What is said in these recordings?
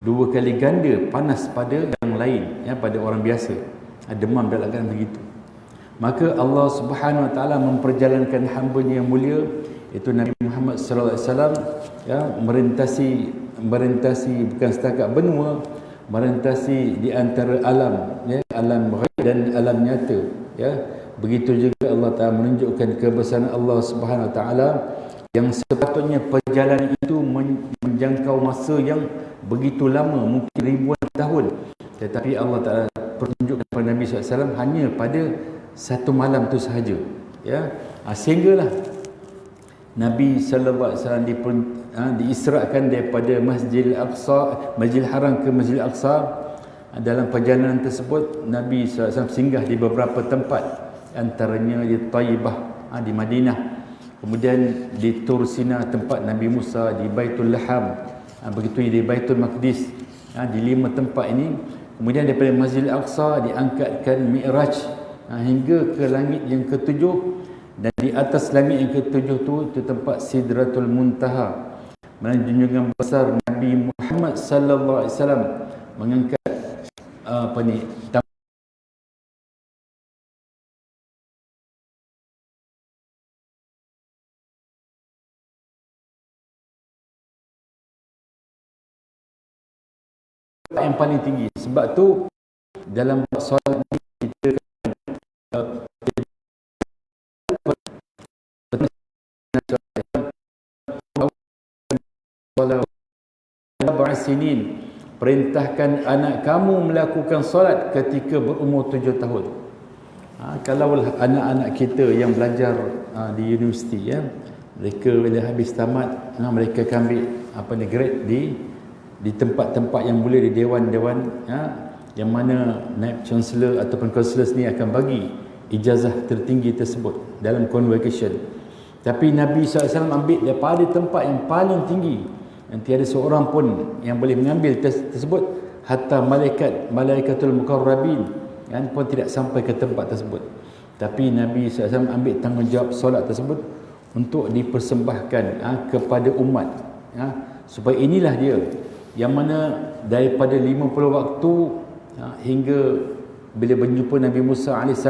2 kali ganda panas pada yang lain, ya, pada orang biasa. Demam dalam keadaan begitu. Maka Allah Subhanahu Wa Taala memperjalankan hamba-Nya yang mulia, itu Nabi Muhammad sallallahu alaihi wasallam, ya, merentasi bukan setakat benua, merentasi di antara alam, ya, alam ghaib dan alam nyata, ya. Begitu juga Allah Taala menunjukkan kebesaran Allah Subhanahu Wa Taala yang sepatutnya perjalanan itu menjangkau masa yang begitu lama, mungkin ribuan tahun, tetapi Allah Taala pertunjukkan kepada Nabi SAW hanya pada satu malam itu sahaja, ya. Sehinggalah Nabi SAW diisrakan daripada Masjidil Aqsa, Masjidil Haram ke Masjidil Aqsa. Dalam perjalanan tersebut Nabi SAW singgah di beberapa tempat, antaranya di Taibah, di Madinah, kemudian di Tur Sina tempat Nabi Musa, di Baitul Laham, begitu di Baitul Maqdis, di 5 tempat ini. Kemudian daripada Masjidil Aqsa diangkatkan Mi'raj hingga ke langit yang ke-7, dan di atas langit yang ke-7 itu tempat Sidratul Muntaha, mana junjungan besar Nabi Muhammad sallallahu alaihi wasallam mengangkat yang paling tinggi. Sebab tu dalam solat ni kita sinin, perintahkan anak kamu melakukan solat ketika berumur 7 tahun. Kalau anak-anak kita yang belajar di universiti, ya, mereka bila habis tamat, mereka akan ambil grade di tempat-tempat yang boleh, di dewan-dewan, yang mana naib chancellor ataupun councillors ni akan bagi ijazah tertinggi tersebut dalam convocation. Tapi Nabi SAW ambil daripada tempat yang paling tinggi, yang tiada seorang pun yang boleh mengambil tersebut, hatta malaikatul muqarrabin pun tidak sampai ke tempat tersebut. Tapi Nabi SAW ambil tanggungjawab solat tersebut untuk dipersembahkan kepada umat, supaya inilah dia yang mana daripada 50 waktu hingga bila berjumpa Nabi Musa AS,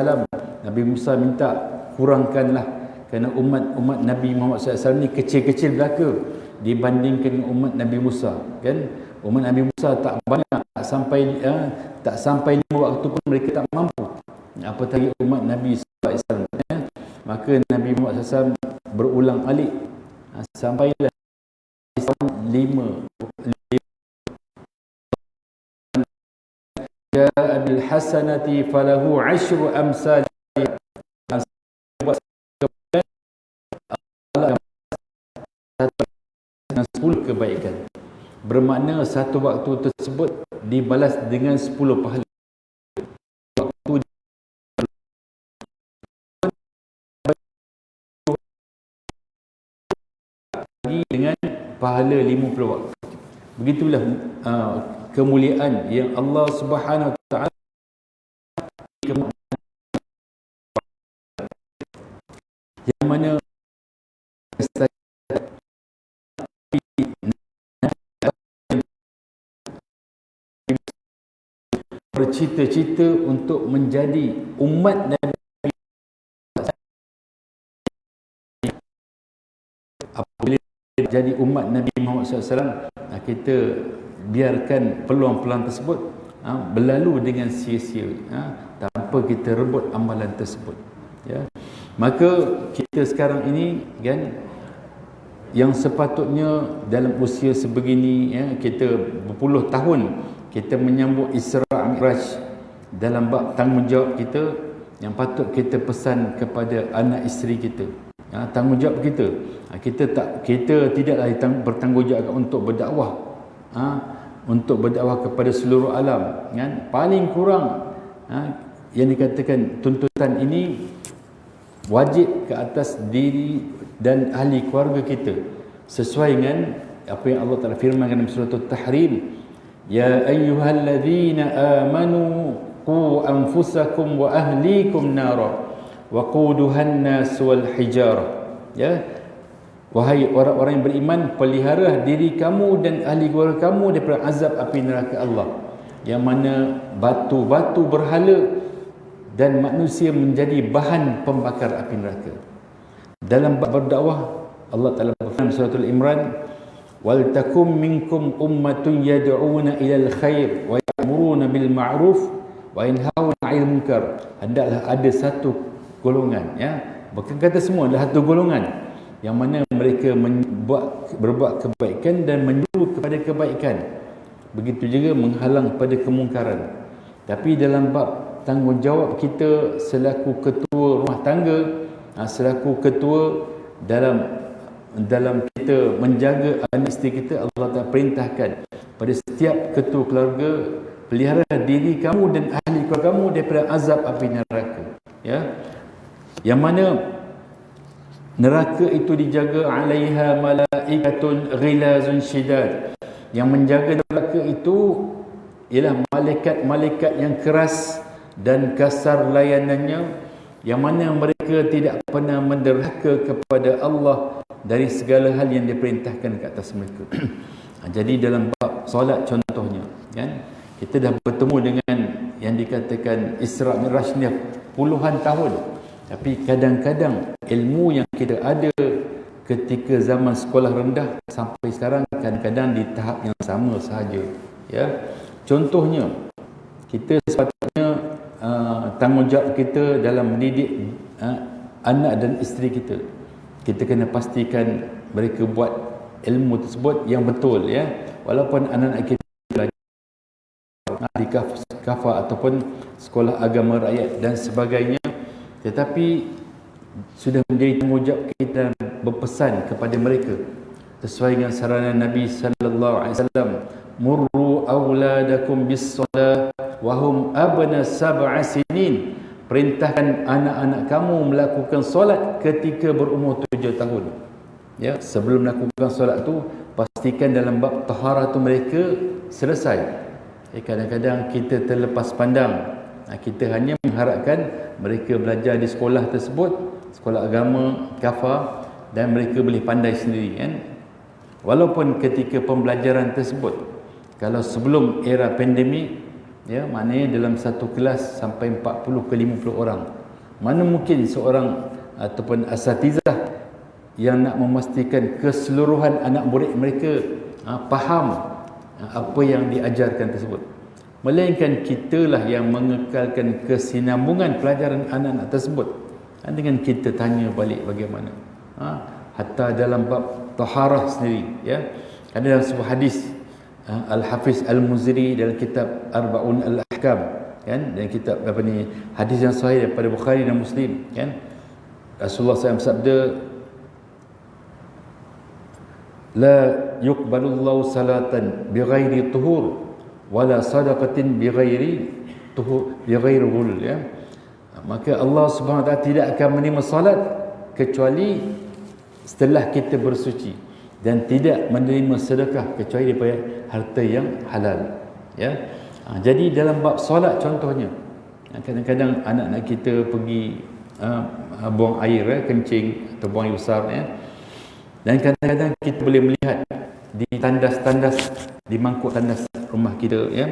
Nabi Musa minta kurangkanlah, kerana umat Nabi Muhammad SAW ni kecil-kecil belaka dibandingkan umat Nabi Musa, kan. Umat Nabi Musa tak banyak, tak sampai 5 waktu pun mereka tak mampu, apatah lagi umat Nabi SAW, ya. Maka Nabi Muhammad SAW berulang alik sampailah 5 bil hasanati falahu 10 amsal, 10 kebaikan, bermakna satu waktu tersebut dibalas dengan 10 pahala. Waktu lagi dengan pahala 50 waktu. Begitulah kemuliaan yang Allah Subhanahu Wa Taala yang mana bercita-cita untuk menjadi umat Nabi. Apabila jadi umat Nabi Muhammad SAW, kita biarkan peluang-peluang tersebut berlalu dengan sia-sia, tanpa kita rebut amalan tersebut, ya. Maka kita sekarang ini, kan, yang sepatutnya dalam usia sebegini, ya, kita berpuluh tahun kita menyambut Isra' Mi'raj, dalam bab tanggungjawab kita yang patut kita pesan kepada anak isteri kita, tanggungjawab kita. Kita tidaklah bertanggungjawab untuk berdakwah, untuk berdakwah kepada seluruh alam, kan. Paling kurang yang dikatakan tuntutan ini wajib ke atas diri dan ahli keluarga kita, sesuai dengan apa yang Allah Ta'ala firmankan dalam surah At-Tahrim, ya ayyuhalladzina amanu qu anfusakum wa ahlikum nara wa quduhan nas wal hijarah, ya. Wahai orang-orang yang beriman, pelihara diri kamu dan ahli keluarga kamu daripada azab api neraka Allah, yang mana batu-batu berhala dan manusia menjadi bahan pembakar api neraka. Dalam bab berdakwah, Allah Ta'ala berfirman surah Al-Imran, wal takum minkum ummatun yad'una ilal khair wa ya'muruna bil ma'ruf wa yanhauna 'anil munkar. Hendaklah ada satu golongan, ya, bukan kata semua, ada satu golongan yang mana mereka berbuat kebaikan dan menyuruh kepada kebaikan, begitu juga menghalang pada kemungkaran. Tapi dalam bab tanggungjawab kita selaku ketua rumah tangga, selaku ketua dalam kita menjaga anak isteri kita, Allah Ta'ala perintahkan pada setiap ketua keluarga, pelihara diri kamu dan ahli keluarga kamu daripada azab api neraka, ya, yang mana neraka itu dijaga alaiha malaikatun ghilazun syidad. Yang menjaga neraka itu ialah malaikat-malaikat yang keras dan kasar layanannya, yang mana mereka tidak pernah menderhaka kepada Allah dari segala hal yang diperintahkan ke atas mereka. Jadi dalam bab solat contohnya, kan, kita dah bertemu dengan yang dikatakan Isra Mi'raj ni puluhan tahun. Tapi kadang-kadang ilmu yang kita ada ketika zaman sekolah rendah sampai sekarang kadang-kadang di tahap yang sama sahaja, ya. Contohnya, kita sepatutnya tanggungjawab kita dalam mendidik anak dan isteri kita, kita kena pastikan mereka buat ilmu tersebut yang betul, ya. Walaupun anak-anak kita belajar di kafa ataupun sekolah agama rakyat dan sebagainya, tetapi sudah menjadi tanggungjawab kita berpesan kepada mereka sesuai dengan saranan Nabi sallallahu alaihi wasallam, murru auladakum bis-shalah wa hum abna sab'a sinin. Perintahkan anak-anak kamu melakukan solat ketika berumur 7 tahun. Ya, sebelum melakukan solat tu pastikan dalam bab taharah tu mereka selesai. Kadang-kadang kita terlepas pandang. Kita hanya mengharapkan mereka belajar di sekolah tersebut, sekolah agama, kafa, dan mereka boleh pandai sendiri, kan? Walaupun ketika pembelajaran tersebut, kalau sebelum era pandemik, ya, maknanya dalam satu kelas sampai 40 ke 50 orang. Mana mungkin seorang ataupun asatizah yang nak memastikan keseluruhan anak murid mereka faham apa yang diajarkan tersebut. Melainkan kitalah yang mengekalkan kesinambungan pelajaran anak-anak tersebut, dengan kita tanya balik bagaimana. Hatta dalam bab taharah sendiri, ya, ada dalam sebuah hadis Al-Hafiz Al-Muziri dalam kitab Arba'un Al-Ahkam, kan, dan kitab apa ni, hadis yang sahih daripada Bukhari dan Muslim, kan, Rasulullah SAW sabda, la yuqbalullahu salatan bighairi tuhur wala sadaqatin bighairi tuhur bighairi ghul, ya. Maka Allah Subhanahu wa taala tidak akan menerima salat kecuali setelah kita bersuci, dan tidak menerima sedekah kecuali daripada harta yang halal, ya. Jadi dalam bab solat contohnya, kadang-kadang anak-anak kita pergi buang air, kencing atau buang air besar, ya. Dan kadang-kadang kita boleh melihat di tandas-tandas, di mangkuk tandas rumah kita, ya.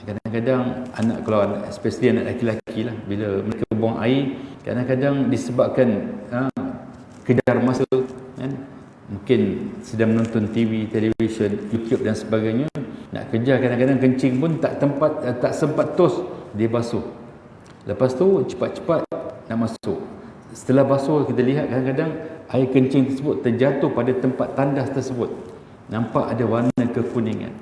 Kadang-kadang anak, kalau especially anak lelaki lah, bila mereka buang air, kadang-kadang disebabkan kejar masa, kan, mungkin sedang menonton TV, televisyen, YouTube dan sebagainya, nak kejar, kadang-kadang kencing pun tak sempat tos, dia basuh. Lepas tu cepat-cepat nak masuk. Setelah basuh, kita lihat kadang-kadang air kencing tersebut terjatuh pada tempat tandas tersebut. Nampak ada warna kekuningan.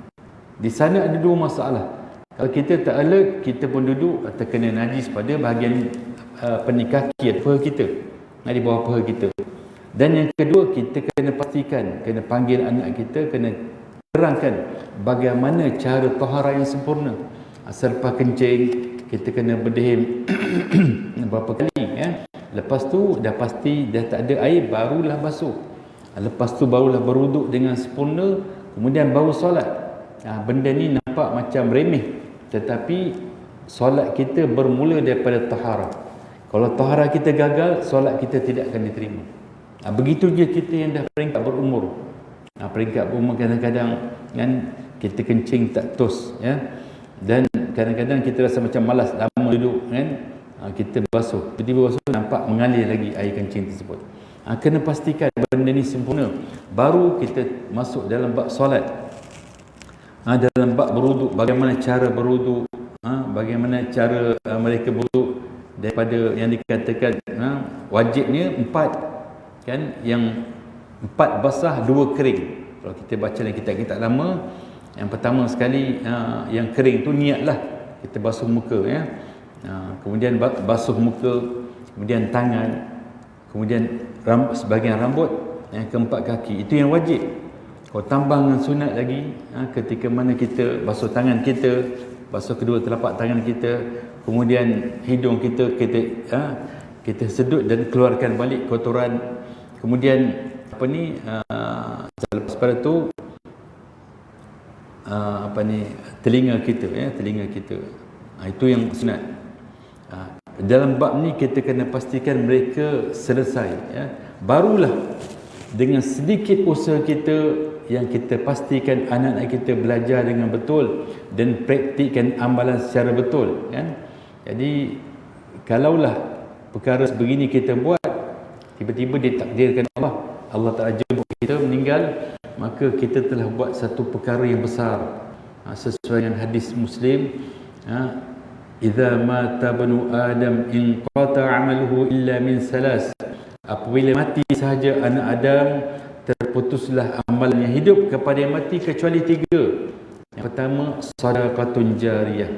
Di sana ada dua masalah. Kalau kita tak alert, kita pun duduk terkena najis pada bahagian kaki atau paha kita, di bawah paha kita. Dan yang kedua, kita kena pastikan, kena panggil anak kita, kena terangkan bagaimana cara taharah yang sempurna. Selepas kencing, kita kena berdeham berapa kali, ya. Lepas tu dah pasti dah tak ada air, barulah basuh. Lepas tu barulah berwuduk dengan sempurna, kemudian baru solat. Benda ni nampak macam remeh, tetapi solat kita bermula daripada taharah. Kalau taharah kita gagal, solat kita tidak akan diterima. Begitu je kita yang dah peringkat berumur. Peringkat berumur kadang-kadang kan kita kencing tak tos, ya. Dan kadang-kadang kita rasa macam malas lama duduk kan, kita basuh, tiba-tiba basuh nampak mengalir lagi air kencing tersebut. Kena pastikan benda ni sempurna, baru kita masuk dalam bab solat. Dalam bab berwuduk, bagaimana cara berwuduk, bagaimana cara mereka berwuduk, daripada yang dikatakan wajibnya 4 kan, yang 4 basah 2 kering. Kalau kita baca dalam kitab-kitab lama, yang pertama sekali yang kering tu niatlah kita basuh muka, ya. Kemudian basuh muka, kemudian tangan, kemudian sebahagian rambut, yang keempat kaki. Itu yang wajib. Kalau tambah dengan sunat lagi, ketika mana kita basuh tangan kita, basuh kedua telapak tangan kita, kemudian hidung kita kita sedut dan keluarkan balik kotoran. Kemudian selepas pada tu telinga kita, ya, telinga kita. Itu yang sunat. Dalam bab ni kita kena pastikan mereka selesai, ya. Barulah dengan sedikit usaha kita yang kita pastikan anak-anak kita belajar dengan betul dan praktikkan amalan secara betul, kan. Jadi kalaulah perkara sebegini kita buat, tiba-tiba ditakdirkan Allah Ta'ala jemput kita meninggal, maka kita telah buat satu perkara yang besar. Sesuai dengan hadis Muslim, idza mata banu adam inqata 'amaluhu illa min salas. Apabila mati sahaja anak Adam, terputuslah amalannya. Hidup kepada yang mati kecuali 3. Yang pertama, sadaqatun jariyah.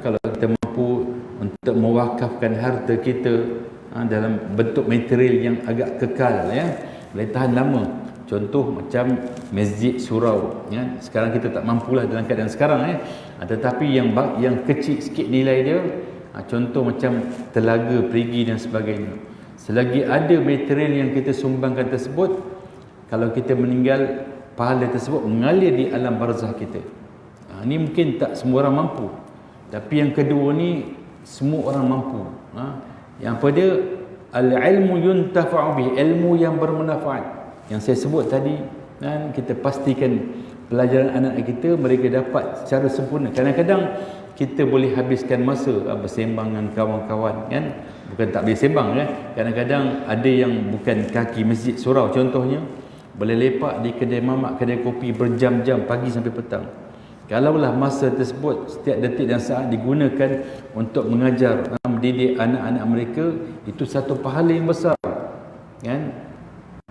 Kalau kita mampu untuk mewakafkan harta kita dalam bentuk material yang agak kekal, ya, boleh tahan lama. Contoh macam masjid surau, ya. Sekarang kita tak mampulah dalam keadaan sekarang, ya. Tetapi yang kecil sikit nilai dia, contoh macam telaga, perigi dan sebagainya. Selagi ada material yang kita sumbangkan tersebut, kalau kita meninggal, pahala tersebut mengalir di alam barzah kita. Ini mungkin tak semua orang mampu, tapi yang kedua ni semua orang mampu. Yang pada al-ilmu yuntafa'u bih, ilmu yang bermanfaat. Yang saya sebut tadi, kan, kita pastikan pelajaran anak kita mereka dapat secara sempurna. Kadang-kadang kita boleh habiskan masa bersembang dengan kawan-kawan, kan. Bukan tak boleh sembang, kan. Kadang-kadang ada yang bukan kaki masjid surau contohnya, boleh lepak di kedai mamak, kedai kopi berjam-jam pagi sampai petang. Kalaulah masa tersebut setiap detik dan saat digunakan untuk mengajar, mendidik anak-anak mereka, itu satu pahala yang besar, kan.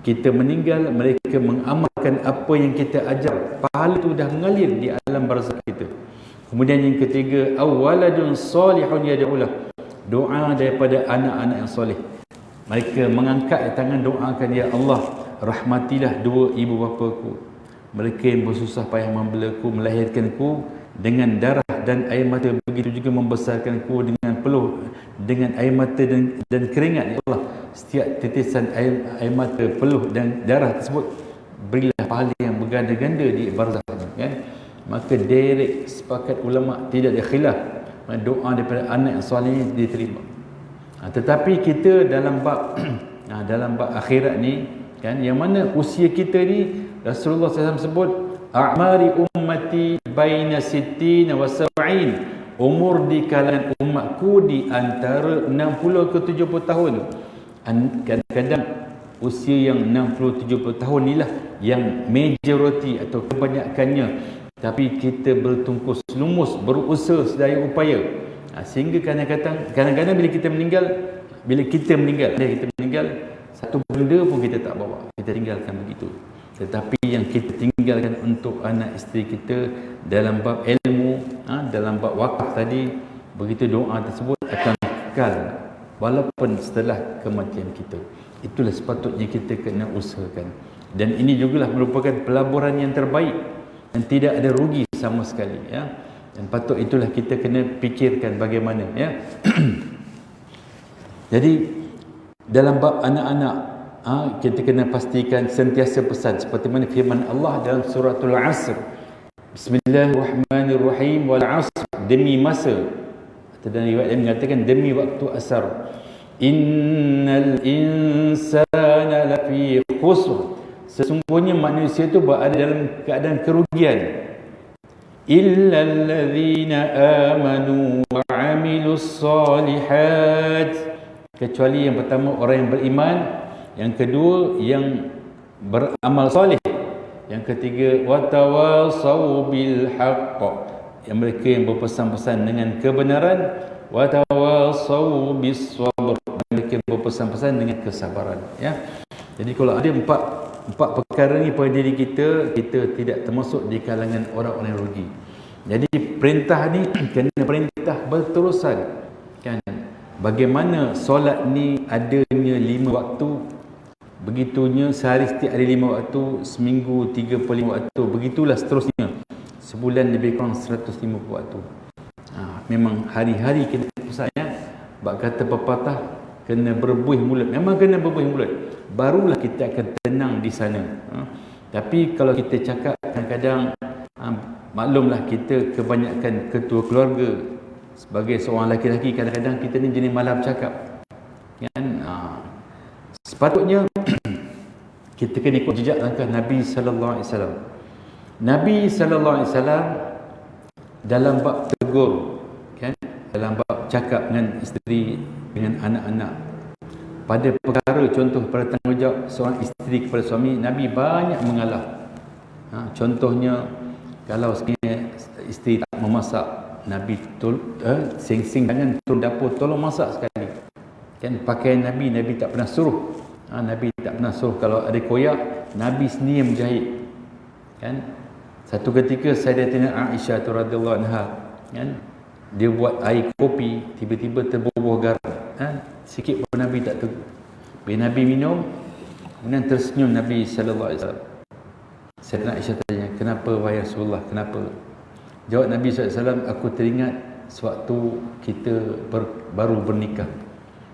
Kita meninggal, mereka mengamalkan apa yang kita ajar, pahala itu dah mengalir di alam barzakh kita. Kemudian yang ketiga, awaladun salihun yad'ulah, doa daripada anak-anak yang soleh. Mereka mengangkat tangan doakan, ya Allah, rahmatilah 2 ibu bapaku. Mereka yang bersusah payah membelaku, melahirkanku dengan darah dan air mata, begitu juga membesarkanku dengan peluh, dengan air mata dan keringat, ya Allah. Setiap titisan air mata, peluh dan darah tersebut, berilah pahala yang berganda-ganda di barzakh, kan. Maka direct sepakat ulama, tidak ada khilaf, doa daripada anak yang soleh diterima. Tetapi kita dalam bab dalam bab akhirat ni, kan, yang mana usia kita ni Rasulullah SAW sebut a'mari ummati baina 60 wa 70, umur di kalangan umatku di antara 60 ke 70 tahun. Kadang-kadang usia yang 60-70 tahun inilah yang majoriti atau kebanyakannya, tapi kita bertungkus lumus, berusaha sedaya upaya, sehingga kadang-kadang bila kita meninggal, satu benda pun kita tak bawa, kita tinggalkan begitu. Tetapi yang kita tinggalkan untuk anak isteri kita dalam bab ilmu, dalam bab wakaf tadi, begitu doa tersebut akan kekal walaupun setelah kematian kita. Itulah sepatutnya kita kena usahakan. Dan ini jugalah merupakan pelaburan yang terbaik dan tidak ada rugi sama sekali, ya. Dan patut itulah kita kena fikirkan bagaimana, ya. Jadi dalam bab anak-anak, kita kena pastikan sentiasa pesan seperti mana firman Allah dalam suratul Asr, Bismillahirrahmanirrahim, wal asr, demi masa. Dan riwayat yang mengatakan demi waktu asar. Innal insana insana lafi khusr. Sesungguhnya manusia itu berada dalam keadaan kerugian. Illal ladzina amanu wa 'amilus solihat. Kecuali yang pertama orang yang beriman, yang kedua yang beramal soleh, yang ketiga watawasau bil haqq, yang mereka yang berpesan-pesan dengan kebenaran, watawasau bis sabr, mereka yang berpesan-pesan dengan kesabaran, ya. Jadi kalau ada empat perkara ni pada diri kita, kita tidak termasuk di kalangan orang-orang yang rugi. Jadi perintah ni kena perintah berterusan, kan. Bagaimana solat ni adanya 5 waktu, begitunya sehari setiap hari 5 waktu, seminggu 35 waktu, begitulah seterusnya. Sebulan lebih kurang 150 waktu. Memang hari-hari kena pusatnya. Bak kata pepatah, kena berbuih mulut. Memang kena berbuih mulut, barulah kita akan tenang di sana. Tapi kalau kita cakap kadang-kadang, maklumlah kita kebanyakan ketua keluarga. Sebagai seorang lelaki-lelaki, kadang-kadang kita ni jenis malam cakap, kan. Sepatutnya kita kena ikut jejak langkah Nabi sallallahu alaihi wasallam. Nabi sallallahu alaihi wasallam dalam bab tegur, kan, dalam bab cakap dengan isteri, dengan anak-anak, pada perkara contoh pada tanggungjawab seorang isteri kepada suami, Nabi banyak mengalah. Contohnya kalau sekiranya isteri tak memasak, Nabi sing-sing jangan turun dapur, tolong masak sekali, kan. Pakaian Nabi tak pernah suruh. Nabi tak pernah suruh. Kalau ada koyak, Nabi sendiri yang menjahit, kan. Satu ketika Sayyidatina Aisyah radhiyallahu anha, kan, dia buat air kopi, tiba-tiba terbubuh garam, sikit pun Nabi tak tegur. Bila Nabi minum, kemudian tersenyum Nabi sallallahu alaihi wasallam. Sayyidatina Aisyah tanya, "Kenapa wahai Rasulullah, kenapa?" Jawab Nabi SAW, "Aku teringat sewaktu kita baru bernikah."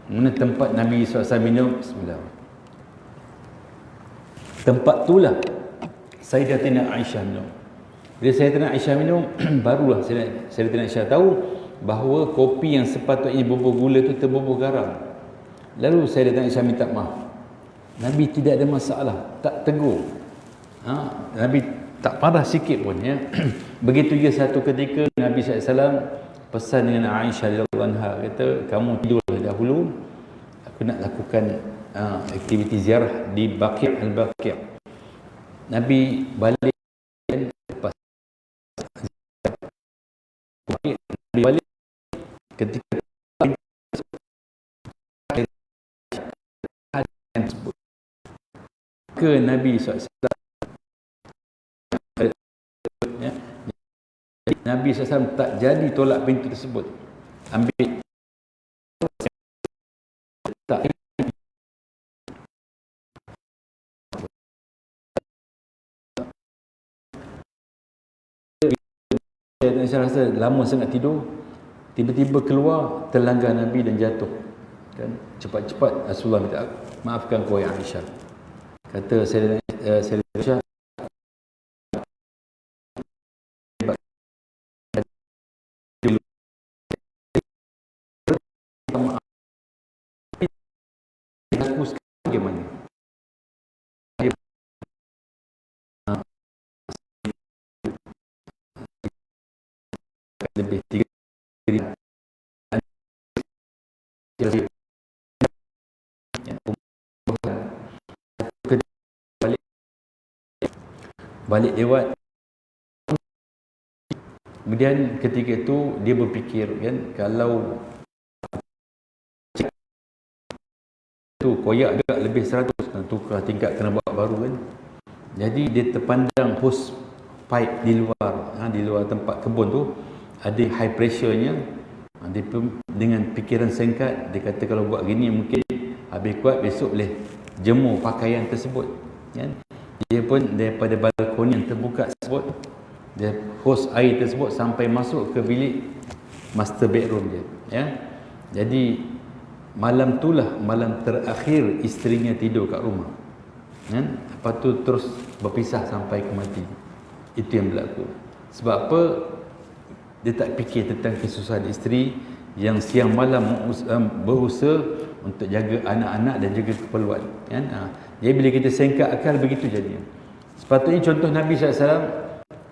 Mana tempat Nabi SAW minum, bismillah, tempat itulah Sayyidatina Aisyah minum. Bila Sayyidatina Aisyah minum, barulah Sayyidatina Aisyah tahu bahawa kopi yang sepatutnya bubuh gula itu terbubuh garam. Lalu Sayyidatina Aisyah minta maaf. Nabi tidak ada masalah, tak tegur. Nabi tak marah sikit pun, ya. Begitu juga satu ketika Nabi SAW pesan dengan Aisyah radhiyallahu anha, kata, "Kamu tidur dahulu, aku nak lakukan aktiviti ziarah di Baqi' al-Baqi'." Nabi balik, lepas Nabi balik ketika ke Nabi SAW, Nabi SAW tak jadi tolak pintu tersebut. Ambil tak, saya rasa lama sangat tidur, tiba-tiba keluar, terlanggar Nabi dan jatuh, kan. Cepat-cepat Rasulullah minta, "Maafkan kau ya Aisyah." Kata Sayyidatina Aisyah, aku sekarang bagaimana? Lebih 3 balik lewat. Kemudian ketika itu dia berfikir, kan, kalau tu koyak juga lebih 100, tukar tingkat, kena buat baru, kan. Jadi dia terpandang hose pipe di luar tempat kebun tu ada high pressure-nya. Dia dengan fikiran singkat, dia kata kalau buat gini mungkin habis kuat, besok boleh jemur pakaian tersebut, kan. Dia pun daripada balkon yang terbuka tersebut, dia hose air tersebut sampai masuk ke bilik master bedroom dia, ya. Jadi malam itulah malam terakhir isterinya tidur kat rumah, kan. Lepas tu terus berpisah sampai ke mati. Itu yang berlaku. Sebab apa? Dia tak fikir tentang kesusahan isteri yang siang malam berusaha untuk jaga anak-anak dan jaga keperluan, kan. Jadi bila kita sengkat akal, begitu jadinya. Sepatutnya contoh Nabi SAW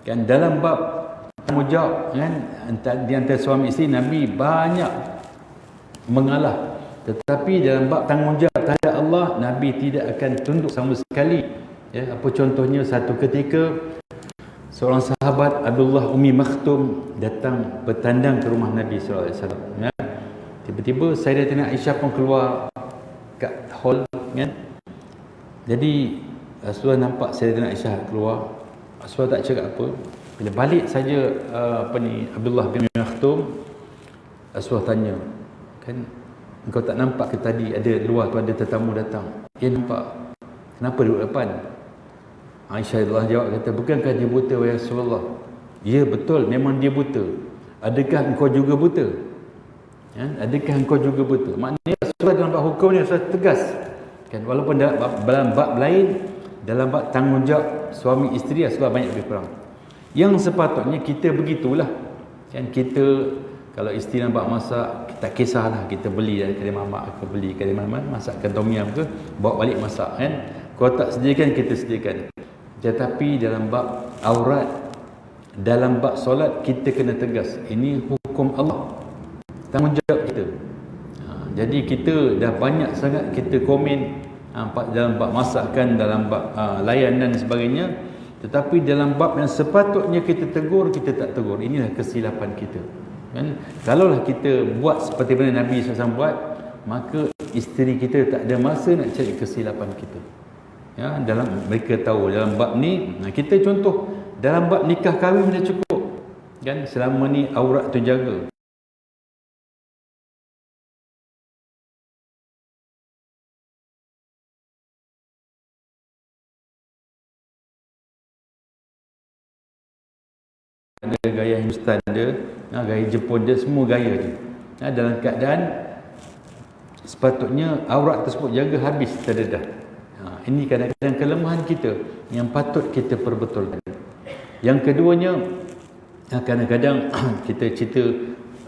kan, dalam bab tanggungjawab kan, di antara suami isteri, Nabi banyak mengalah. Tetapi dalam bab tanggungjawab terhadap Allah, Nabi tidak akan tunduk sama sekali. Ya, apa contohnya, satu ketika seorang sahabat Abdullah Ummi Maktum datang bertandang ke rumah Nabi SAW. Ya. Tiba-tiba Sayyidatina Aisyah pun keluar kat hall kan. Jadi Rasulullah nampak Sayyidatina Aisyah keluar. Rasulullah tak cakap apa. Bila balik saja Abdullah bin Maktum, Rasulullah tanya, kan, engkau tak nampak ke tadi ada luar tu ada tetamu datang? Dia nampak. Kenapa duduk depan? Aisyah Allah jawab, kata, bukankah dia buta wahai Rasulullah? Ya betul, memang dia buta. Adakah engkau juga buta? Ya? Adakah engkau juga buta? Maknanya Rasulullah dalam bab hukum ni Rasulullah tegas kan, walaupun dalam bab lain, dalam bab tanggungjawab suami isteri, Rasulullah banyak lebih kurang. Yang sepatutnya kita begitulah kan. Kita kalau isteri nampak masak, tak kisahlah kita beli dari kedai mamak ke beli kedai mana-mana, masakkan tom yum ke, bawa balik masak kan. Kalau tak sediakan, kita sediakan. Tetapi dalam bab aurat, dalam bab solat, kita kena tegas. Ini hukum Allah, tanggungjawab kita. Jadi kita dah banyak sangat kita komen dalam bab masakan, dalam bab layanan dan sebagainya. Tetapi dalam bab yang sepatutnya kita tegur, kita tak tegur. Inilah kesilapan kita kan? Kalaulah kita buat seperti mana Nabi SAW buat, maka isteri kita tak ada masa nak cari kesilapan kita. Ya, dalam mereka tahu dalam bab ni, kita contoh dalam bab nikah kahwin dah cukup kan, selama ni aurat terjaga. Ada gaya Hindustan dia, gaya Jepun dia, semua gaya dia. Dalam keadaan sepatutnya aurat tersebut jaga, habis terdedah. Ini kadang-kadang kelemahan kita yang patut kita perbetulkan. Yang keduanya, kadang-kadang kita cerita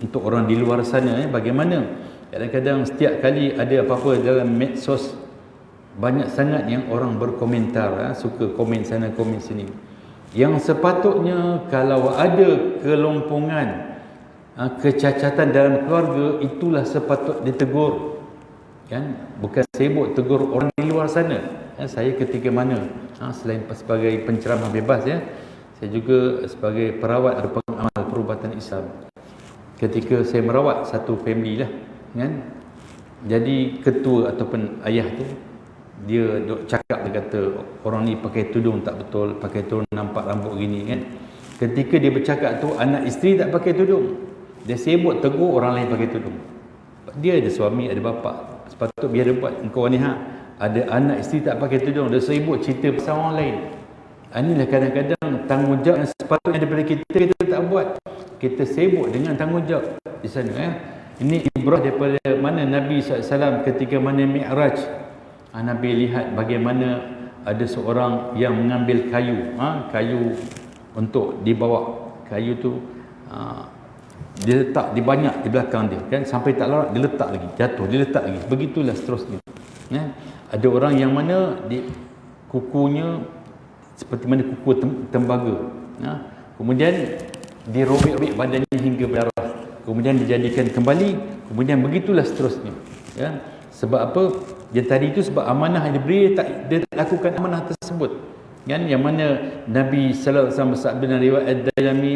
untuk orang di luar sana, bagaimana kadang-kadang setiap kali ada apa-apa dalam medsos, banyak sangat yang orang berkomentar, suka komen sana komen sini. Yang sepatutnya kalau ada kelompongan, kecacatan dalam keluarga, itulah sepatut ditegur kan, bukan sibuk tegur orang di luar sana. Saya ketika mana selain sebagai penceramah bebas, saya juga sebagai perawat atau pengamal perubatan Islam. Ketika saya merawat satu family lah kan, jadi ketua ataupun ayah tu, dia duk cakap, dia kata orang ni pakai tudung tak betul, pakai tudung nampak rambut gini kan. Ketika dia bercakap tu, anak isteri tak pakai tudung, dia sibuk tegur orang lain pakai tudung. Dia ada suami, ada bapa, sepatutnya biar dia buat. Engkau ni ada anak isteri tak pakai tudung, dia sibuk cerita pasal orang lain. Inilah kadang-kadang tanggungjawab yang sepatutnya daripada kita tak buat. Kita sibuk dengan tanggungjawab di sana. Ini ibrah daripada mana Nabi SAW ketika mana Mi'raj. Nabi lihat bagaimana ada seorang yang mengambil kayu, kayu untuk dibawa. Kayu tu dia letak di banyak di belakang dia kan, sampai tak larat dia letak lagi, jatuh dia letak lagi, begitulah seterusnya. Ada orang yang mana kukunya seperti mana kuku tembaga, kemudian dirobek-robek badannya hingga berdarah, kemudian dijadikan kembali, kemudian begitulah seterusnya. Sebab apa? Dia tadi itu sebab amanah yang diberi, dia tak lakukan amanah tersebut kan, yang mana Nabi sallallahu alaihi wasallam bersabda dalam riwayat Ad-Dailami,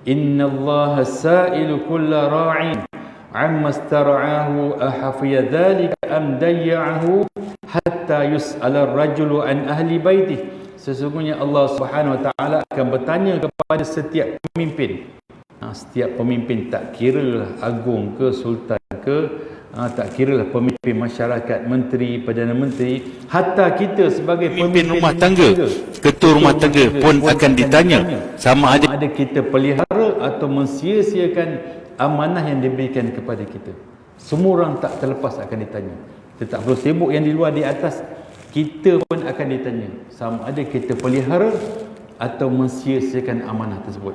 innallaha sa'ilu kulla ra'in amma istara'ahu ahafiya dhalika am dayya'ahu hatta yus'ala ar-rajulu an ahli baitih. Sesungguhnya Allah Subhanahu wa taala akan bertanya kepada setiap pemimpin. Setiap pemimpin, tak kiralah agung ke, sultan ke, tak kiralah pemimpin masyarakat, menteri, perdana menteri, hatta kita sebagai pemimpin rumah tangga, ketua rumah tangga pun akan ditanya sama ada kita pelihara atau mensia-siakan amanah yang diberikan kepada kita. Semua orang tak terlepas akan ditanya. Kita tak perlu sibuk yang di luar, di atas, kita pun akan ditanya sama ada kita pelihara atau mensia-siakan amanah tersebut.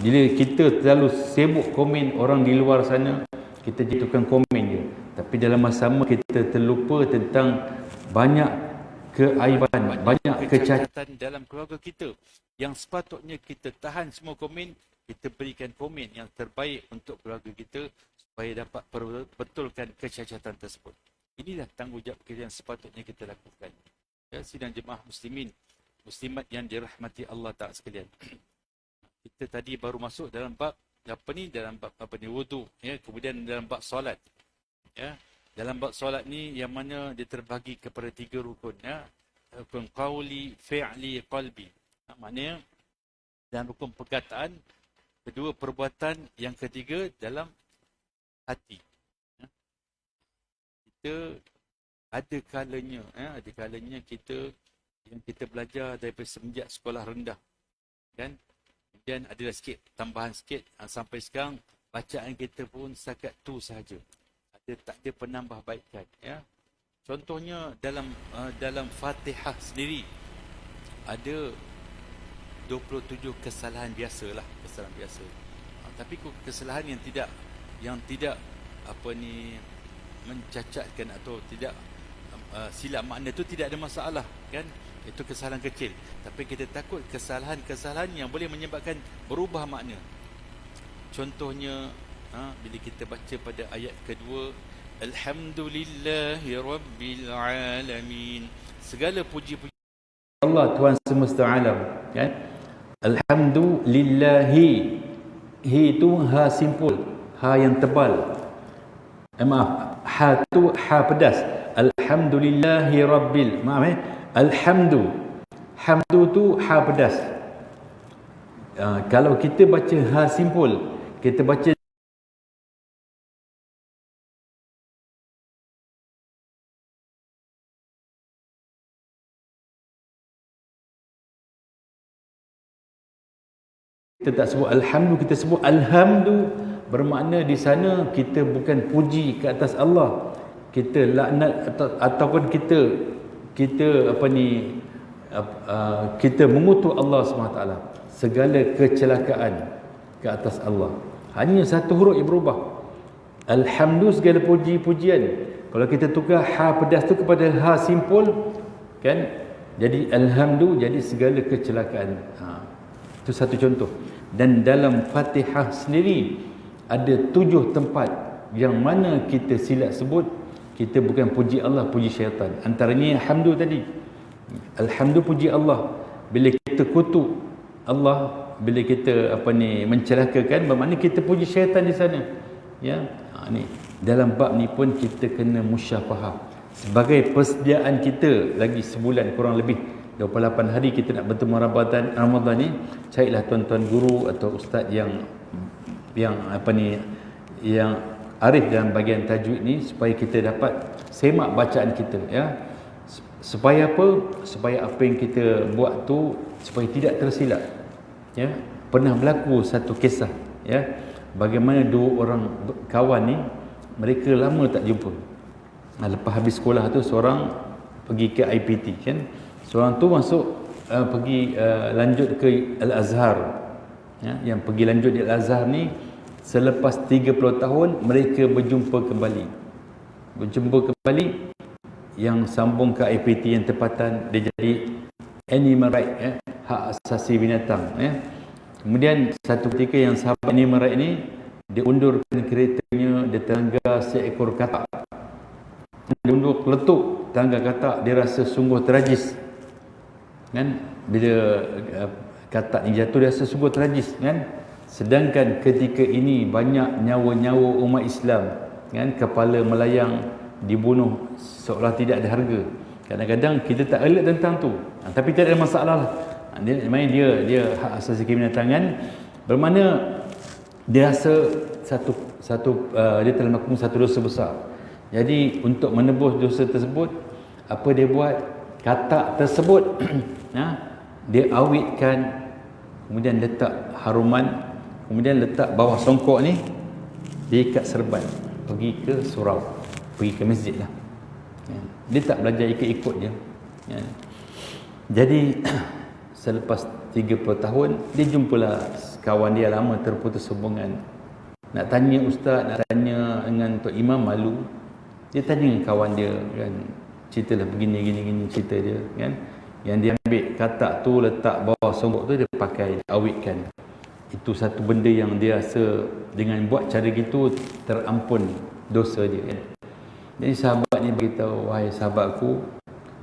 Bila kita terlalu sibuk komen orang di luar sana, kita jadi tukang komen je, tapi dalam masa sama kita terlupa tentang banyak keaiban, banyak kecacatan dalam keluarga kita yang sepatutnya kita tahan semua komen, kita berikan komen yang terbaik untuk keluarga kita supaya dapat betulkan kecacatan tersebut. Inilah tanggungjawab kita yang sepatutnya kita lakukan. Ya, sidang jemaah muslimin, muslimat yang dirahmati Allah Ta'ala sekalian. Kita tadi baru masuk dalam bab wudu, ya, kemudian dalam bab solat. Ya, dalam bab solat ni yang mana dia terbagi kepada 3 rukun, ya. Rukun qauli, fi'li, qalbi. Maknanya dalam rukun perkataan, kedua perbuatan, yang ketiga dalam hati. Ya. Kita ada kalanya kita yang kita belajar daripada semenjak sekolah rendah, kan? Kemudian adalah sikit tambahan sikit, sampai sekarang bacaan kita pun setakat tu sahaja. Tak ada penambahbaikan, ya. Contohnya dalam Fatihah sendiri ada 27 kesalahan biasalah, kesalahan biasa. Tapi kesalahan yang tidak mencacatkan atau tidak silap makna, itu tidak ada masalah, kan? Itu kesalahan kecil. Tapi kita takut kesalahan-kesalahan yang boleh menyebabkan berubah makna. Contohnya bila kita baca pada ayat kedua, Alhamdulillahi Rabbil Alamin, segala puji-puji Allah Tuhan semesta alam, kan? Alhamdulillahi, hi itu ha simpul, ha yang tebal. Maaf, ha tu ha pedas. Alhamdulillahi Rabbil, maaf, hamdu tu ha pedas. Kalau kita baca ha simpul, kita baca kita tak sebut alhamdu, kita sebut alhamdu, bermakna di sana kita bukan puji ke atas Allah, kita laknat ataupun kita mengutuk Allah SWT, segala kecelakaan ke atas Allah. Hanya satu huruf yang berubah. Alhamdu, segala puji-pujian. Kalau kita tukar ha pedas tu kepada ha simpul, kan, jadi alhamdu, jadi segala kecelakaan. Itu satu contoh. Dan dalam Fatihah sendiri ada 7 tempat yang mana kita silap sebut, kita bukan puji Allah, puji syaitan. Antaranya hamdu tadi. Alhamdu, puji Allah. Bila kita kutuk Allah, bila kita mencelakakan, bermakna kita puji syaitan di sana. Ya, ni dalam bab ni pun kita kena musyafahah. Sebagai persediaan kita lagi sebulan kurang lebih 28 hari kita nak bertemu Ramadan ni, carilah tuan-tuan guru atau ustaz yang arif dalam bahagian tajwid ni, supaya kita dapat semak bacaan kita, ya. Supaya apa? Supaya apa yang kita buat tu supaya tidak tersilap. Ya, pernah berlaku satu kisah, ya, bagaimana 2 orang kawan ni, mereka lama tak jumpa. Lepas habis sekolah tu, seorang pergi ke IPT, kan. Seorang tu masuk pergi lanjut ke Al-Azhar, ya. Yang pergi lanjut di Al-Azhar ni, selepas 30 tahun mereka berjumpa kembali. Yang sambung ke IPT yang tempatan, dia jadi animal right, ya, hak asasi binatang, ya. Kemudian satu ketika yang sahabat animal right ni, dia undurkan keretanya, dia teranggar seekor katak. Dia undur peletuk tangga katak, dia rasa sungguh terajis, kan. Bila katak ni jatuh, dia rasa sungguh terajis, kan. Sedangkan ketika ini banyak nyawa-nyawa umat Islam, kan, kepala melayang, dibunuh seolah tidak ada harga. Kadang-kadang kita tak alert tentang tu, tapi tak ada masalah lah. Dia hak asasi kebinatangan, bermakna dia rasa dia telah melakukan satu dosa besar. Jadi untuk menebus dosa tersebut, apa dia buat? Katak tersebut dia awetkan, kemudian letak haruman, kemudian letak bawah songkok ni, dia ikat serban, pergi ke surau, pergi ke masjid lah. Dia tak belajar ikut-ikut je. Jadi selepas 30 tahun, dia jumpalah kawan dia lama terputus hubungan. Nak tanya ustaz, nak tanya dengan Tok Imam, malu. Dia tanya dengan kawan dia, kan, ceritalah begini cerita dia kan. Yang dia ambil katak tu letak bawah songgok tu, dia pakai awetkan. Itu satu benda yang dia rasa dengan buat cara gitu terampun dosa dia kan. Jadi sahabat ni beritahu, wahai sahabatku,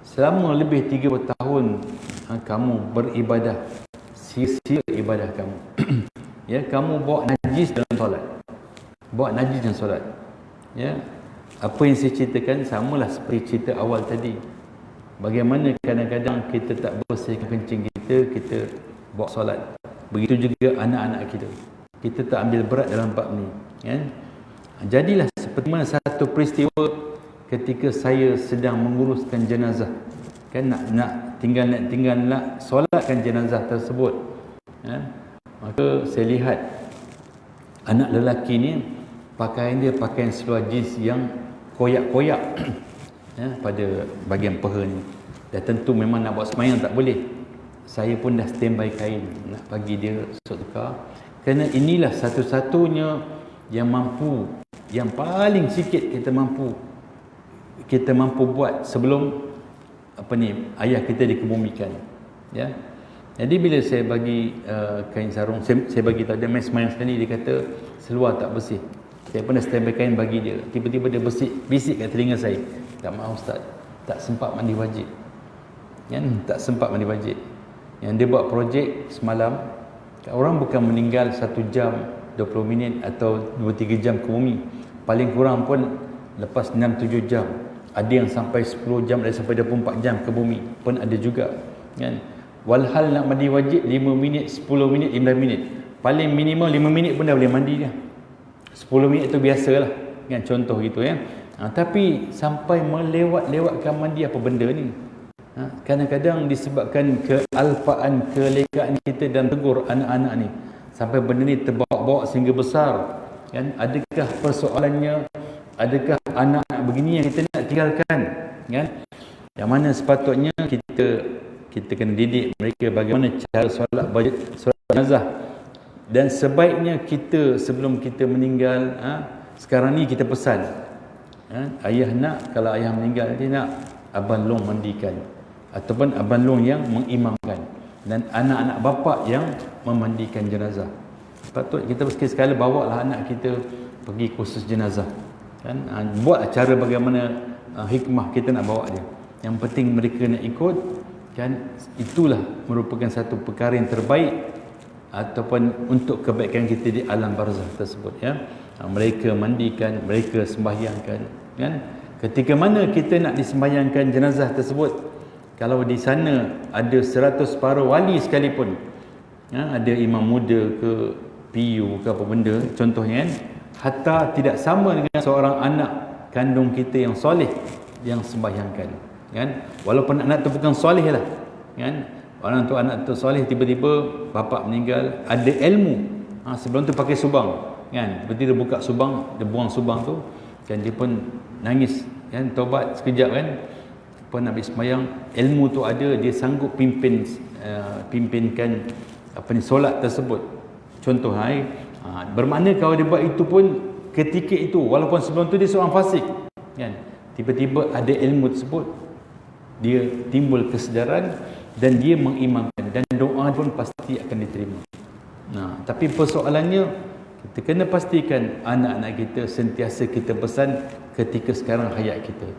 selama lebih 30 tahun kamu beribadah, sia-sia ibadah kamu. Ya, kamu bawa najis dalam solat. Bawa najis dalam solat. Ya. Apa yang saya ceritakan samalah seperti cerita awal tadi. Bagaimana kadang-kadang kita tak bersihkan kencing kita bawa solat. Begitu juga anak-anak kita. Kita tak ambil berat dalam bab ni, kan? Jadilah seperti mana satu peristiwa ketika saya sedang menguruskan jenazah. Kan nak tinggal solatkan jenazah tersebut. Kan? Maka saya lihat anak lelaki ni pakaian dia pakaian seluar jeans yang koyak-koyak ya, pada bahagian paha ni. Dan tentu memang nak buat sembahyang tak boleh. Saya pun dah standby kain nak bagi dia sok tukar. Kerana inilah satu-satunya yang mampu, yang paling sikit kita mampu buat sebelum ayah kita dikebumikan. Ya. Jadi bila saya bagi kain sarung, saya bagi tahu dia main sembahyang sekali, dia kata seluar tak bersih. Saya pun dah standby kain bagi dia. Tiba-tiba dia bisik kat telinga saya, tak maaf ustaz, tak sempat mandi wajib. Tak sempat mandi wajib. Yang dia buat projek semalam, orang bukan meninggal 1 jam 20 minit atau 2-3 jam ke bumi. Paling kurang pun lepas 6-7 jam. Ada yang sampai 10 jam, ada sampai 24 jam ke bumi pun ada juga. Kan? Walhal nak mandi wajib 5 minit, 10 minit, 15 minit. Paling minimum 5 minit pun dah boleh mandi dah. 10 minit tu biasalah. Kan? Contoh gitu ya. Tapi sampai melewatkan mandi apa benda ni? Kadang-kadang disebabkan kealpaan, kelekaan kita dan tegur anak-anak ni. Sampai benda ni terbawa-bawa sehingga besar. Kan? Adakah persoalannya, adakah anak-anak begini yang kita nak tinggalkan? Kan? Yang mana sepatutnya kita kena didik mereka bagaimana cara solat jenazah. Dan sebaiknya kita sebelum kita meninggal, sekarang ni kita pesan. Ayah nak, kalau ayah meninggal dia nak abang long mandikan. Ataupun abang long yang mengimamkan. Dan anak-anak bapa yang memandikan jenazah. Patut kita sekali-sekala bawa lah anak kita pergi kursus jenazah. Kan? Buat cara bagaimana hikmah kita nak bawa dia. Yang penting mereka nak ikut. Kan? Itulah merupakan satu perkara yang terbaik ataupun untuk kebaikan kita di alam barzah tersebut. Ya? Mereka mandikan, mereka sembahyangkan. Kan? Ketika mana kita nak disembahyangkan jenazah tersebut, kalau di sana ada 100 para wali sekalipun, ada imam muda ke PU ke apa benda contohnya kan, hatta tidak sama dengan seorang anak kandung kita yang soleh yang sembahyangkan kan, walaupun anak tu bukan soleh lah kan, orang tu anak tu soleh, tiba-tiba bapak meninggal, ada ilmu, sebelum tu pakai subang kan, tiba-tiba dia buka subang, dia buang subang tu kan, dia pun nangis kan, taubat sekejap kan, pun nak habis sembahyang, ilmu tu ada, dia sanggup pimpinkan solat tersebut. Contoh bermakna kalau dia buat itu pun ketika itu, walaupun sebelum tu dia seorang fasik kan, tiba-tiba ada ilmu tersebut, dia timbul kesedaran dan dia mengimamkan, dan doa pun pasti akan diterima. Tapi persoalannya kita kena pastikan anak-anak kita sentiasa kita pesan ketika sekarang hayat kita.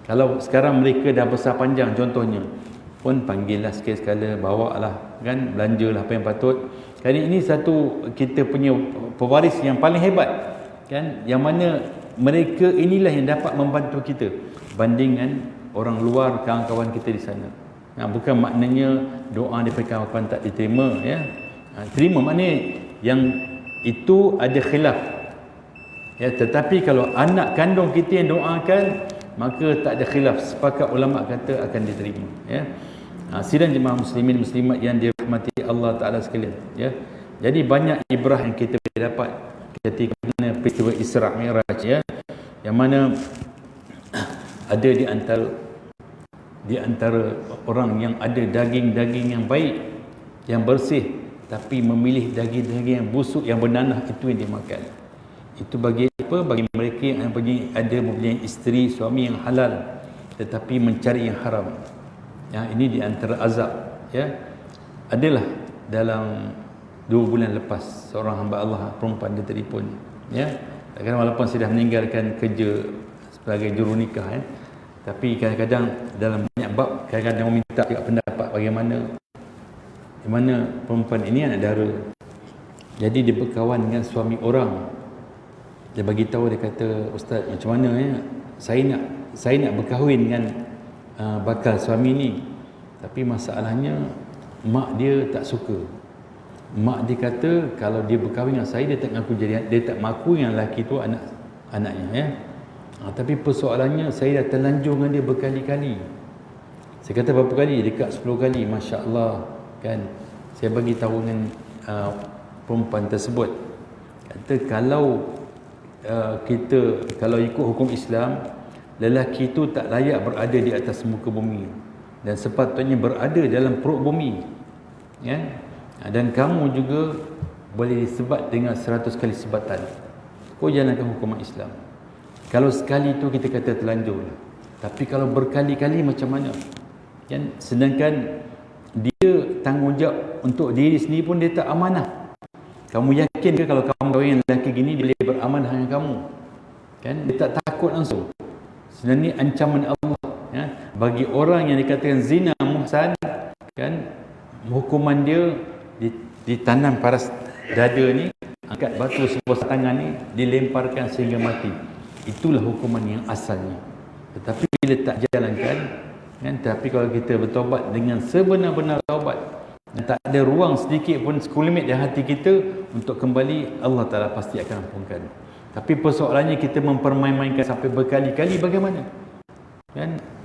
Kalau sekarang mereka dah besar panjang contohnya, pun panggillah sekali-sekala, bawa lah kan, belanjalah apa yang patut. Kali ini satu kita punya pewaris yang paling hebat kan, yang mana mereka inilah yang dapat membantu kita bandingan orang luar, kawan-kawan kita di sana. Bukan maknanya doa daripada kawan-kawan tak diterima ya. Terima maknanya yang itu ada khilaf. Ya, tetapi kalau anak kandung kita yang doakan, maka tak ada khilaf, sepakat ulama kata akan diterima ya. Sidang jemaah muslimin muslimat yang dirahmati Allah Taala sekalian ya. Jadi banyak ibrah yang kita dapat ketika mana peristiwa Isra Mi'raj ya, yang mana ada di antara orang yang ada daging-daging yang baik, yang bersih, tapi memilih daging-daging yang busuk, yang bernanah, itu yang dimakan. Itu bagi apa? Bagi mereka yang mempunyai isteri, suami yang halal. tetapi mencari yang haram. Ini di antara azab. Adalah dalam 2 bulan lepas seorang hamba Allah perempuan dia telefon. Kadang-kadang walaupun sudah meninggalkan kerja sebagai juru nikah, tapi kadang-kadang dalam banyak bab kadang-kadang meminta juga pendapat bagaimana perempuan ini anak dara. Jadi dia berkawan dengan suami orang. Dia bagi tahu, dia kata, "Ustaz, macam mana saya nak berkahwin dengan bakal suami ni, tapi masalahnya mak dia tak suka. Mak dia kata kalau dia berkahwin dengan saya, dia tak mengaku yang lelaki tu anaknya. Tapi persoalannya saya dah terlanjur dengan dia berkali-kali." Saya kata, "Berapa kali?" "Dekat 10 kali." Masya-Allah, kan. Saya bagi tahu dengan perempuan tersebut, kata kalau kalau ikut hukum Islam, lelaki itu tak layak berada di atas muka bumi dan sepatutnya berada dalam perut bumi, dan kamu juga boleh disebat dengan 100 kali sebatan. Kau jalankan hukuman Islam. Kalau sekali tu kita kata terlanjur, tapi kalau berkali-kali macam mana? Sedangkan dia tanggungjawab untuk diri sendiri pun dia tak amanah. Kamu yakin ke kalau kamu kahwin dengan lelaki gini dia boleh beramanah dengan kamu? Dia tak takut langsung. Sebenarnya ancaman Allah, bagi orang yang dikatakan zina muhsan, hukuman dia ditanam paras dada ni, angkat batu sebelah tangan ni, dilemparkan sehingga mati. Itulah hukuman yang asalnya. Tetapi bila tak jalankan, tapi kalau kita bertaubat dengan sebenar-benar taubat, tak ada ruang sedikit pun sekulimit di hati kita untuk kembali, Allah Ta'ala pasti akan ampunkan. Tapi persoalannya kita mempermain-mainkan sampai berkali-kali, bagaimana?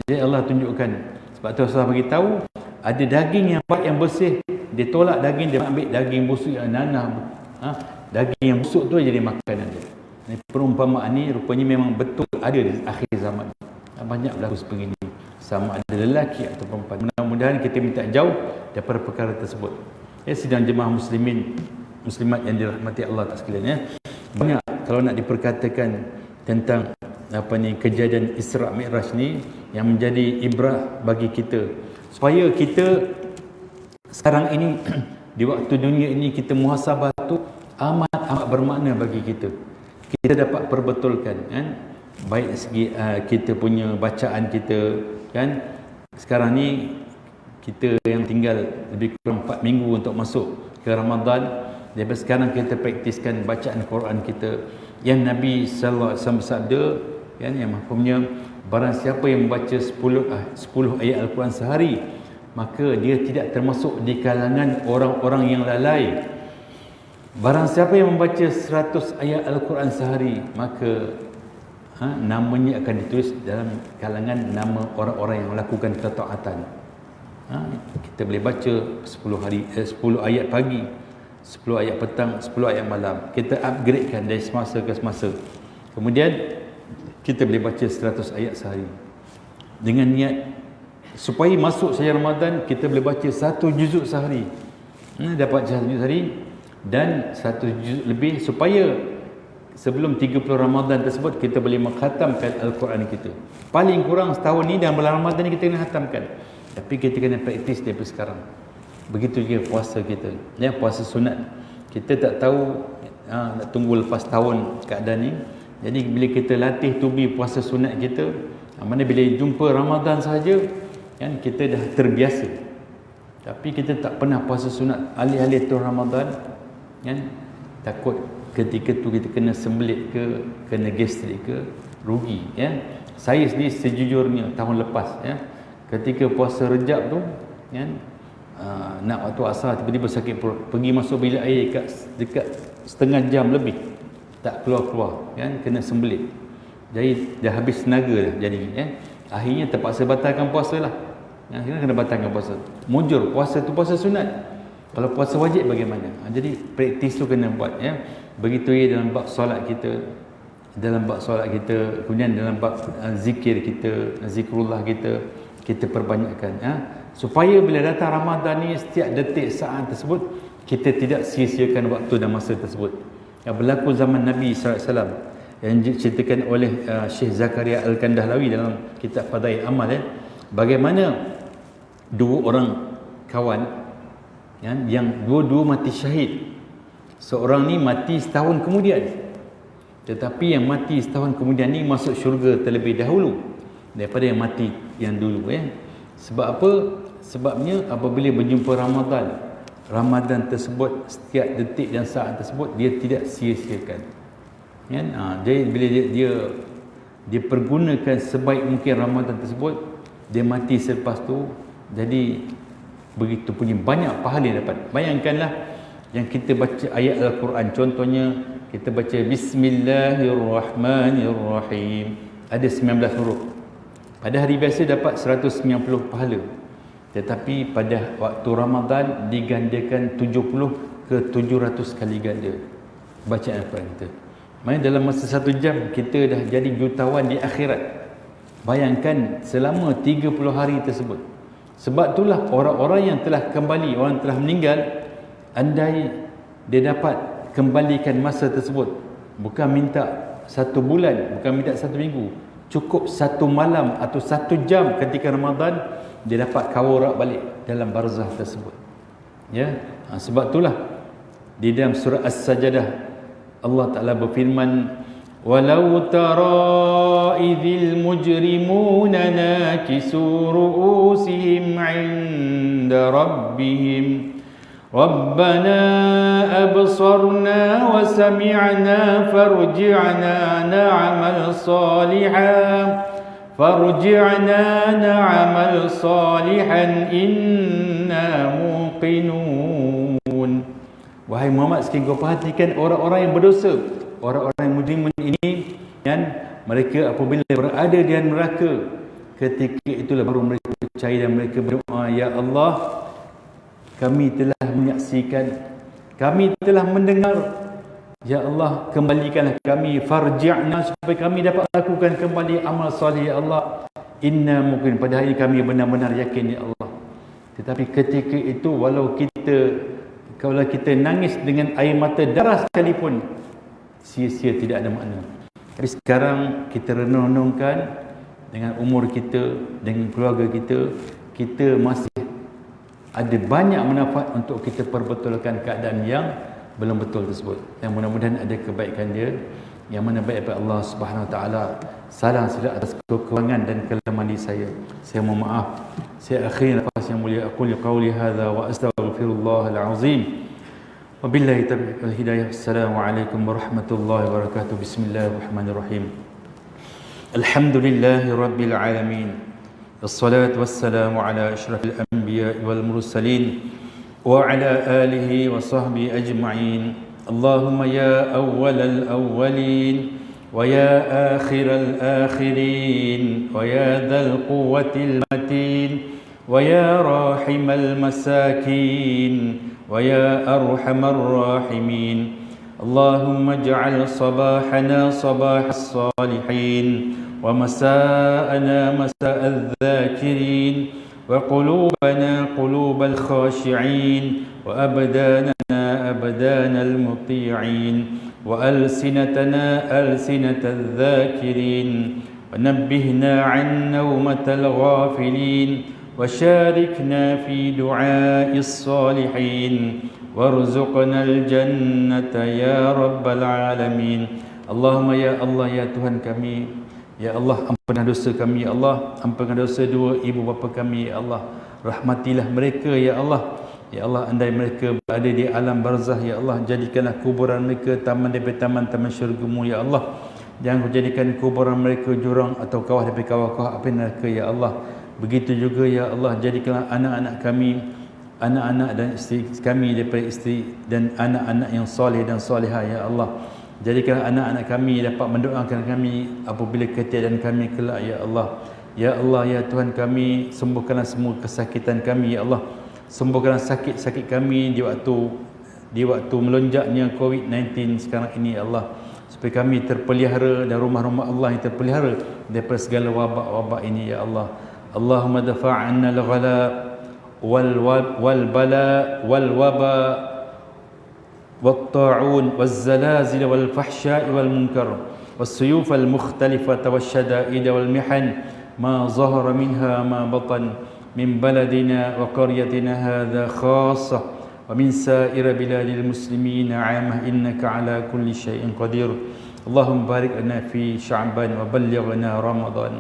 Jadi Allah tunjukkan. Sebab tu Rasulullah bagi tahu, ada daging yang baik, yang bersih, dia tolak daging, dia ambil daging busuk yang nanah. Daging yang busuk tu jadi makanan dia. Perumpamaan ni rupanya memang betul ada di akhir zaman. Banyak berlaku sebegini, sama ada lelaki atau perempuan. Mudah-mudahan kita minta jauh daripada perkara tersebut. Sidang jemaah muslimat yang dirahmati Allah sekalian, banyak kalau nak diperkatakan tentang kejadian Isra Mi'raj ni yang menjadi ibrah bagi kita, supaya kita sekarang ini di waktu dunia ini kita muhasabah tu amat bermakna bagi kita. Kita dapat perbetulkan, baik segi kita punya bacaan kita, sekarang ni kita yang tinggal lebih kurang 4 minggu untuk masuk ke Ramadan. Daripada sekarang kita praktiskan bacaan Quran kita yang Nabi sallallahu alaihi wasallam bersabda, yang mafhumnya, barang siapa yang membaca 10 ayat Al-Quran sehari, maka dia tidak termasuk di kalangan orang-orang yang lalai. Barang siapa yang membaca 100 ayat Al-Quran sehari, maka namanya akan ditulis dalam kalangan nama orang-orang yang melakukan ketaatan. Kita boleh baca 10 ayat pagi, 10 ayat petang, 10 ayat malam. Kita upgradekan dari semasa ke semasa. Kemudian kita boleh baca 100 ayat sehari. Dengan niat supaya masuk saja Ramadan, kita boleh baca 1 juzuk sehari. Dapat 1 juzuk sehari dan 1 juzuk lebih, supaya sebelum 30 Ramadan tersebut kita boleh mengkhatamkan Al-Quran kita. Paling kurang setahun ni dalam bulan Ramadan ni kita kena khatamkan. Tapi kita kena praktis daripada sekarang. Begitu juga puasa kita, puasa sunat. Kita tak tahu nak tunggu lepas tahun keadaan ni. Jadi bila kita latih tubi puasa sunat kita, mana bila jumpa Ramadan saja, kita dah terbiasa. Tapi kita tak pernah puasa sunat alih-alih tu Ramadan, takut ketika tu kita kena sembelit ke, kena gastrik ke, rugi. Saya sendiri sejujurnya tahun lepas, ketika puasa Rejab tu, nak waktu asar tiba-tiba sakit perut, pergi masuk bilik air dekat setengah jam lebih tak keluar-keluar, kena sembelit. Jadi dah habis tenaga dah jadi, akhirnya terpaksa batalkan puasa lah. Kena batalkan puasa. Mujur puasa tu puasa sunat. Kalau puasa wajib bagaimana? Jadi praktis tu kena buat, begitu dalam bab solat kita, kemudian dalam bab zikir kita, zikrullah kita perbanyakkan, supaya bila datang Ramadan ni, setiap detik saat tersebut kita tidak sia-siakan waktu dan masa tersebut. Yang berlaku zaman Nabi SAW, yang diceritakan oleh Syekh Zakaria Al-Kandahlawi dalam kitab Fadail Amal, bagaimana dua orang kawan yang dua-dua mati syahid. Seorang ni mati setahun kemudian, tetapi yang mati setahun kemudian ni masuk syurga terlebih dahulu daripada yang mati yang dulu. Sebab apa? Sebabnya apabila berjumpa Ramadan tersebut, setiap detik dan saat tersebut dia tidak sia-siakan. Jadi bila dia pergunakan sebaik mungkin Ramadan tersebut, dia mati selepas tu, jadi begitu punya banyak pahala yang dapat. Bayangkanlah yang kita baca ayat Al-Quran, contohnya kita baca Bismillahirrahmanirrahim, ada 19 huruf. Pada hari biasa dapat 190 pahala, tetapi pada waktu Ramadan digandakan 70 ke 700 kali ganda bacaan Al-Quran kita. Maksudnya dalam masa 1 jam kita dah jadi jutawan di akhirat. Bayangkan selama 30 hari tersebut. Sebab itulah orang-orang yang telah kembali, orang yang telah meninggal, andai dia dapat kembalikan masa tersebut, bukan minta 1 bulan, bukan minta 1 minggu, cukup 1 malam atau 1 jam ketika Ramadan, dia dapat kawarak balik dalam barzah tersebut. Sebab itulah di dalam surah As-Sajdah Allah Ta'ala berfirman, walau tara idhil mujrimuna nakisu ru'usihim 'inda rabbihim rabbana absarna wa sami'na farji'na na'mal salihan inna muqinun. Wahai Muhammad, sekiranya kau perhatikan orang-orang yang berdosa, orang-orang yang mujrimin ini, mereka apabila berada di neraka, ketika itulah baru mereka percaya dan mereka berdoa, ya Allah, kami telah menyaksikan, kami telah mendengar, ya Allah, kembalikanlah kami, farji'na, supaya kami dapat lakukan kembali amal salih, ya Allah, inna mungkin, pada hari kami benar-benar yakin, ya Allah. Tetapi ketika itu, kalau kita nangis dengan air mata darah sekalipun, sia-sia, tidak ada makna. Tapi sekarang kita renung-renungkan, dengan umur kita, dengan keluarga kita, kita masih ada banyak manfaat untuk kita perbetulkan keadaan yang belum betul tersebut. Dan mudah-mudahan ada kebaikan dia, yang mana baik daripada Allah Subhanahu Wa Taala. Salah silap atas kekurangan dan kelemahan diri saya. Saya mohon maaf. Saya akhiri nafas yang mulia. Aku qauli hadza wa astaghfirullahal azim. Wabillahi taufiq wal hidayah. Assalamualaikum warahmatullahi wabarakatuh. Bismillahirrahmanirrahim. Alhamdulillahi rabbil alamin. Wassalatu wassalamu ala asyrafil anbiya'i wal mursalin wa ala alihi wa sahbihi ajma'in. Allahumma ya awwalal awwalin ويا آخر الآخرين ويا ذا القوة المتين ويا راحم المساكين ويا أرحم الراحمين اللهم اجعل صباحنا صباح الصالحين ومساءنا مساء الذاكرين وقلوبنا قلوب الخاشعين وأبداننا أبدان المطيعين وألسنتنا ألسنة الذاكرين ونبهنا عن نومة الغافلين وشاركنا في دعاء الصالحين وارزقنا الجنة يا رب العالمين. اللهم ya Allah, ya Tuhan kami, ya Allah, ampunkan dosa kami, ya Allah, ampunkan dosa dua ibu bapa kami, ya Allah, rahmatilah mereka, ya Allah. Ya Allah, andai mereka berada di alam barzah, ya Allah, jadikanlah kuburan mereka taman daripada taman-taman syurga-Mu, ya Allah. Jangan jadikan kuburan mereka jurang atau kawah daripada kawah-kawah api neraka, ya Allah. Begitu juga, ya Allah, jadikanlah anak-anak kami, anak-anak dan isteri kami daripada isteri dan anak-anak yang soleh dan solehah, ya Allah. Jadikanlah anak-anak kami dapat mendoakan kami apabila ketiadaan kami kelak, ya Allah. Ya Allah, ya Tuhan kami, sembuhkanlah semua kesakitan kami, ya Allah. Sembuhkanlah sakit-sakit kami di waktu melonjaknya COVID-19 sekarang ini, ya Allah. Supaya kami terpelihara dan rumah-rumah Allah yang terpelihara daripada segala wabak-wabak ini, ya Allah. Allahumma dafa'anna al-ghala wal bala wal waba wat ta'un wal zalazil wal fahsya'i wal munkar والسيوف المختلفة والشدائد والمحن ما ظهر منها ما بطن من بلدنا وقريتنا هذا خاصة ومن سائر بلاد المسلمين عامة إنك على كل شيء قدير. اللهم بارك لنا في شعبان وبلغنا رمضان.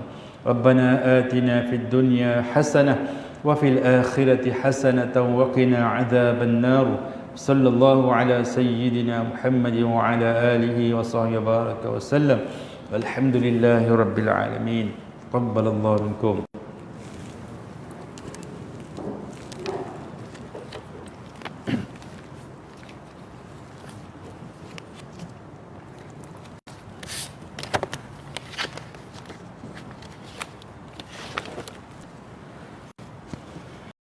ربنا آتنا في الدنيا حسنة وفي الآخرة حسنة وقنا عذاب النار. صلى الله على سيدنا محمد وعلى آله وصحبه وبارك وسلم. الحمد لله رب العالمين. تقبل الله منكم.